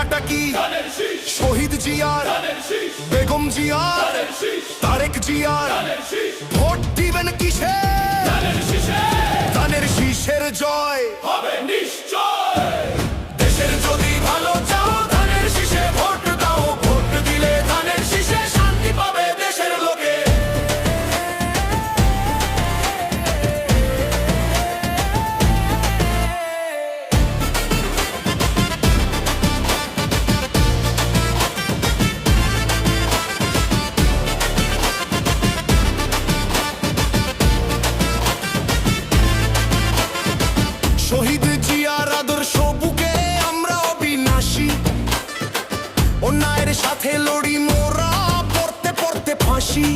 নামটা কি? শহীদ জিয়ার, বেগম জিয়ার, তারেক জিয়ার। ভোট দিবেন কিসে? ধানের শীষের জয় হবে নিশ্চয়। দেশের যদি ভালো চাও ধানের শীষে ভোট দাও। ভোট দিলে ধানের শীষে শান্তি পাবে দেশের লোকে। শহীদ জিয়ার আদর্শ বুকে আমরা অবিনাশী। অন্যায়ের সাথে লড়ি মোরা, পড়তে পড়তে ফাঁসি।